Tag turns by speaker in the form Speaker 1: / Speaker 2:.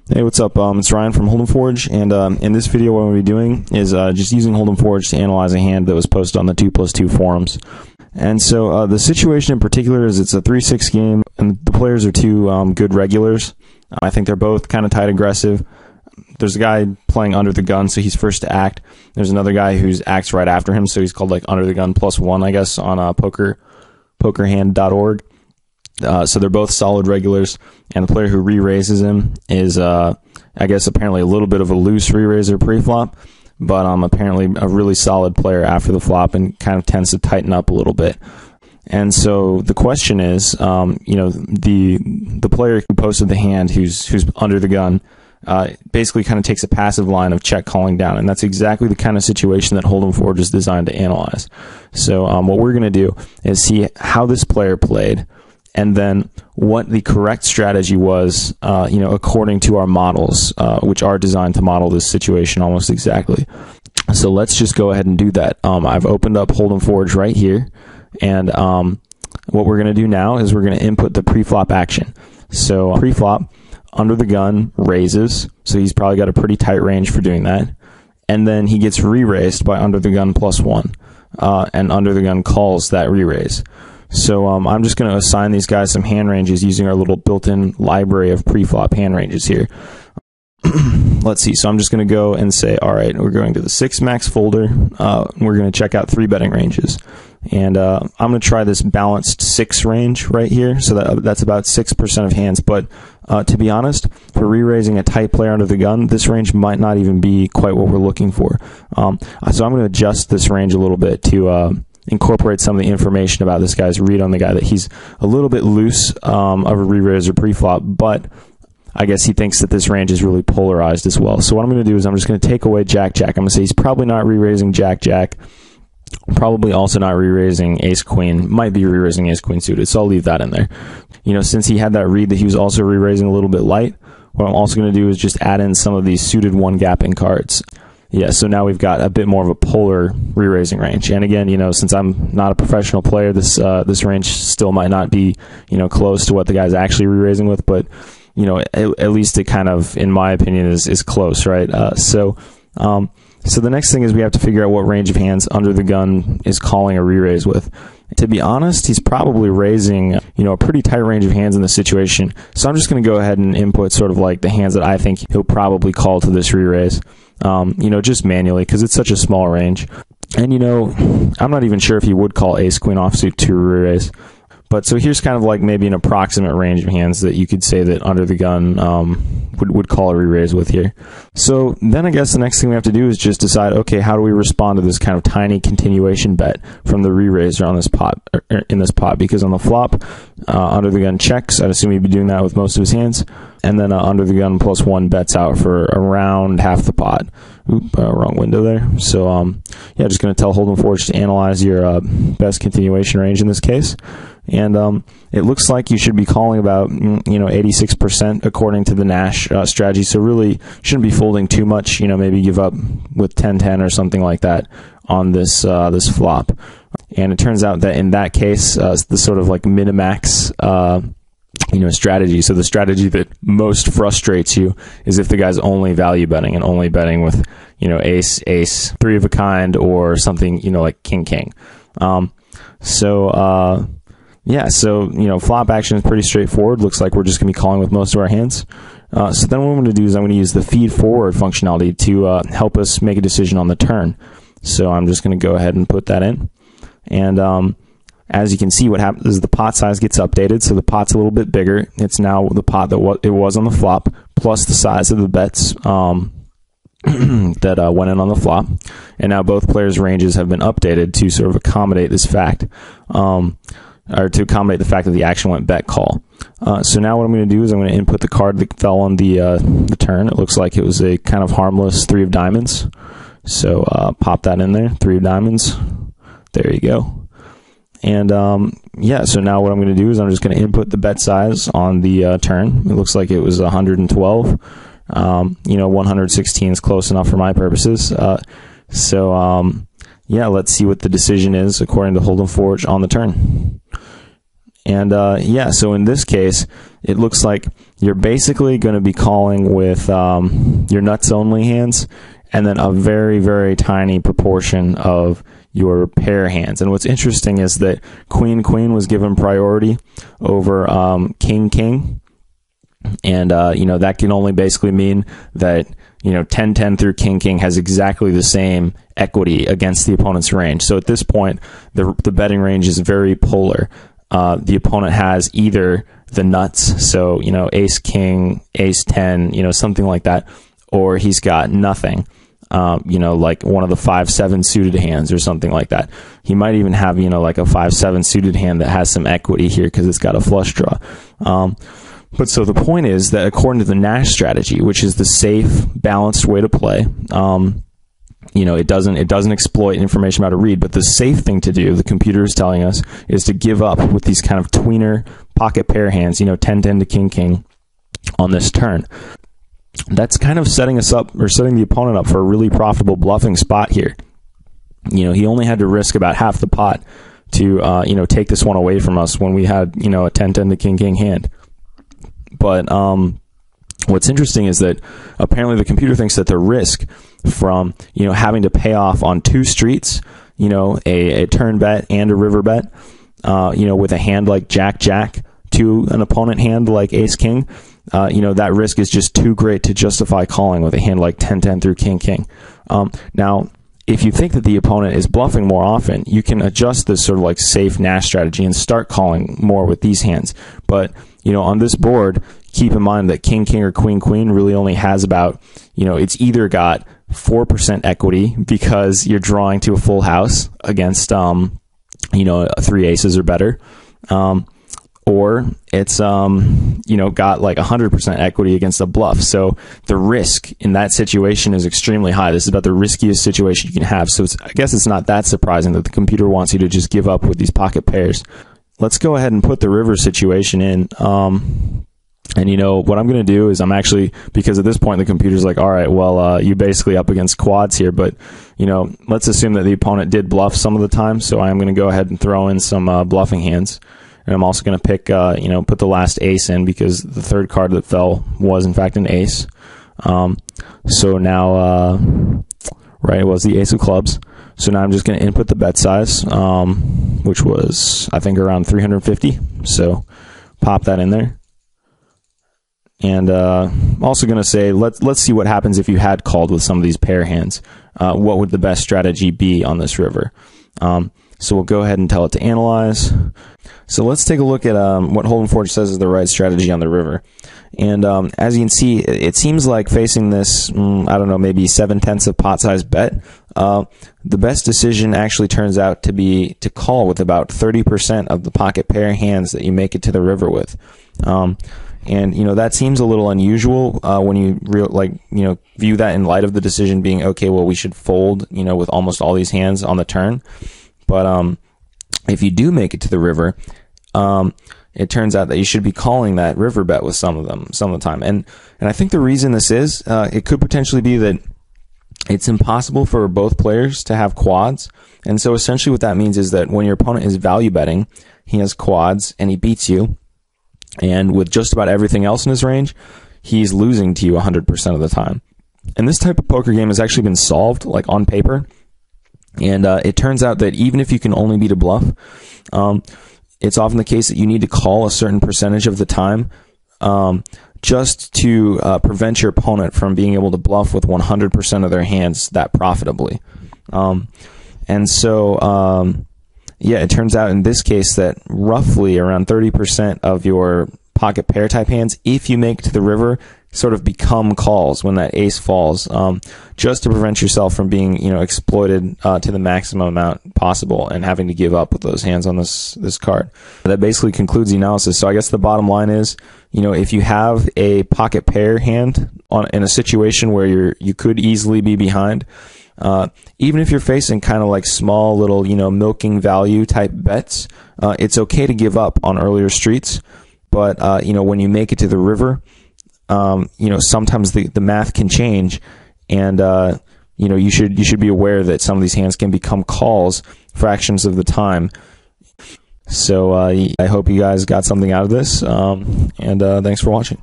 Speaker 1: Hey, what's up? It's Ryan from HoldemForge, and in this video what I'm going to be doing is just using HoldemForge to analyze a hand that was posted on the 2+2 forums. And so the situation in particular is it's a 3-6 game, and the players are two good regulars. I think they're both kind of tight aggressive. There's a guy playing under the gun, so he's first to act. There's another guy who's acts right after him, so he's called like under the gun +1, I guess, on pokerhand.org. So they're both solid regulars, and the player who re-raises him is, I guess, apparently a little bit of a loose re-raiser pre-flop, but apparently a really solid player after the flop and kind of tends to tighten up a little bit. And so the question is, the player who posted the hand who's under the gun basically kind of takes a passive line of check calling down, and that's exactly the kind of situation that HoldemForge is designed to analyze. So what we're going to do is see how this player played, and then what the correct strategy was, according to our models, which are designed to model this situation almost exactly. So let's just go ahead and do that. I've opened up HoldemForge right here, and what we're going to do now is we're going to input the pre-flop action. So pre-flop, under the gun raises, so he's probably got a pretty tight range for doing that, and then he gets re-raised by under the gun +1, and under the gun calls that re-raise. So I'm just going to assign these guys some hand ranges using our little built-in library of pre-flop hand ranges here. Let's see. So I'm just going to go and say, all right, we're going to the 6 max folder. We're going to check out 3 betting ranges. And I'm going to try this balanced 6 range right here. So that's about 6% of hands. But to be honest, for re-raising a tight player under the gun, this range might not even be quite what we're looking for. So I'm going to adjust this range a little bit to incorporate some of the information about this guy's read on the guy, that he's a little bit loose of a re-raiser pre-flop, but I guess he thinks that this range is really polarized as well. So what I'm going to do is I'm just going to take away Jack-Jack. I'm going to say he's probably not re-raising Jack-Jack, probably also not re-raising Ace-Queen, might be re-raising Ace-Queen suited, so I'll leave that in there. Since he had that read that he was also re-raising a little bit light, what I'm also going to do is just add in some of these suited one-gapping cards. Yeah, so now we've got a bit more of a polar re-raising range. And again, since I'm not a professional player, this range still might not be, close to what the guy's actually re-raising with, but, at least it kind of, in my opinion, is close, right? So the next thing is we have to figure out what range of hands under the gun is calling a re-raise with. To be honest, he's probably raising, a pretty tight range of hands in this situation. So I'm just going to go ahead and input sort of like the hands that I think he'll probably call to this re-raise. Just manually, because it's such a small range. And, I'm not even sure if he would call Ace-Queen offsuit to re-raise. But so here's kind of like maybe an approximate range of hands that you could say that under the gun would call a re-raise with here. So then I guess the next thing we have to do is just decide, okay, how do we respond to this kind of tiny continuation bet from the re-raiser on this pot, in this pot? Because on the flop, under the gun checks. I'd assume he'd be doing that with most of his hands. And then under the gun +1 bets out for around half the pot. Oop, wrong window there. So yeah, just going to tell HoldemForge to analyze your best continuation range in this case. And it looks like you should be calling about 86% according to the Nash strategy. So really shouldn't be folding too much. Maybe give up with 10-10 or something like that on this this flop. And it turns out that in that case, the sort of like Minimax strategy. So the strategy that most frustrates you is if the guy's only value betting and only betting with, ace, 3 of a kind, or something, like king. Yeah, so, flop action is pretty straightforward. Looks like we're just going to be calling with most of our hands. So then what I'm going to do is I'm going to use the feed forward functionality to help us make a decision on the turn. So I'm just going to go ahead and put that in. And as you can see, what happens is the pot size gets updated, so the pot's a little bit bigger. It's now the pot that it was on the flop, plus the size of the bets that went in on the flop. And now both players' ranges have been updated to sort of accommodate this fact, or to accommodate the fact that the action went bet call. So now what I'm going to do is I'm going to input the card that fell on the turn. It looks like it was a kind of harmless 3 of diamonds. So pop that in there, 3 of diamonds. There you go. And yeah, so now what I'm going to do is I'm just going to input the bet size on the turn. It looks like it was 112. 116 is close enough for my purposes. Yeah, let's see what the decision is according to HoldemForge on the turn. And yeah, so in this case, it looks like you're basically going to be calling with your nuts only hands, and then a very, very tiny proportion of your pair hands. And what's interesting is that Queen Queen was given priority over King King. And, that can only basically mean that, 10-10 through King King has exactly the same equity against the opponent's range. So at this point, the betting range is very polar. The opponent has either the nuts, so, ace, king, ace, 10, something like that, or he's got nothing, like one of the 5-7 suited hands or something like that. He might even have, like a 5-7 suited hand that has some equity here because it's got a flush draw. But so the point is that according to the Nash strategy, which is the safe, balanced way to play, it doesn't exploit information about a read, but the safe thing to do, the computer is telling us, is to give up with these kind of tweener pocket pair hands, 10-10 to King King on this turn. That's kind of setting us up, or setting the opponent up for a really profitable bluffing spot here. He only had to risk about half the pot to, take this one away from us when we had, a 10-10 to King King hand. But what's interesting is that apparently the computer thinks that the risk from, having to pay off on two streets, a turn bet and a river bet, with a hand like Jack-Jack to an opponent hand like Ace-King, that risk is just too great to justify calling with a hand like 10-10 through King-King. Now, if you think that the opponent is bluffing more often, you can adjust this sort of like safe Nash strategy and start calling more with these hands. But, on this board, keep in mind that King King or Queen Queen really only has about, it's either got 4% equity because you're drawing to a full house against, 3 aces or better. Or it's, got like 100% equity against a bluff. So the risk in that situation is extremely high. This is about the riskiest situation you can have. So I guess it's not that surprising that the computer wants you to just give up with these pocket pairs. Let's go ahead and put the river situation in. And what I'm going to do is I'm actually, because at this point the computer's like, all right, well, you basically up against quads here, but, let's assume that the opponent did bluff some of the time. So I'm going to go ahead and throw in some bluffing hands. And I'm also going to pick, put the last ace in because the third card that fell was in fact an ace. So now, it was the ace of clubs. So now I'm just going to input the bet size, which was, I think, around 350. So pop that in there. And I'm also going to say, let's see what happens if you had called with some of these pair hands. What would the best strategy be on this river? So we'll go ahead and tell it to analyze. So let's take a look at what HoldemForge says is the right strategy on the river. And as you can see, it seems like facing this, maybe 7/10 of pot size bet, the best decision actually turns out to be to call with about 30% of the pocket pair hands that you make it to the river with. And that seems a little unusual when you view that in light of the decision being, okay, well, we should fold, with almost all these hands on the turn. But if you do make it to the river, it turns out that you should be calling that river bet with some of the time. And I think the reason this is, it could potentially be that it's impossible for both players to have quads. And so essentially what that means is that when your opponent is value betting, he has quads and he beats you. And with just about everything else in his range, he's losing to you 100% of the time. And this type of poker game has actually been solved, like on paper. And it turns out that even if you can only beat a bluff, it's often the case that you need to call a certain percentage of the time just to prevent your opponent from being able to bluff with 100% of their hands that profitably. And so, it turns out in this case that roughly around 30% of your pocket pair type hands, if you make it to the river, sort of become calls when that ace falls, just to prevent yourself from being, exploited to the maximum amount possible and having to give up with those hands on this card. That basically concludes the analysis. So I guess the bottom line is, if you have a pocket pair hand in a situation where you could easily be behind, even if you're facing kind of like small little, milking value type bets, it's okay to give up on earlier streets. But, when you make it to the river, sometimes the math can change, and you should be aware that some of these hands can become calls fractions of the time. So I hope you guys got something out of this, and thanks for watching.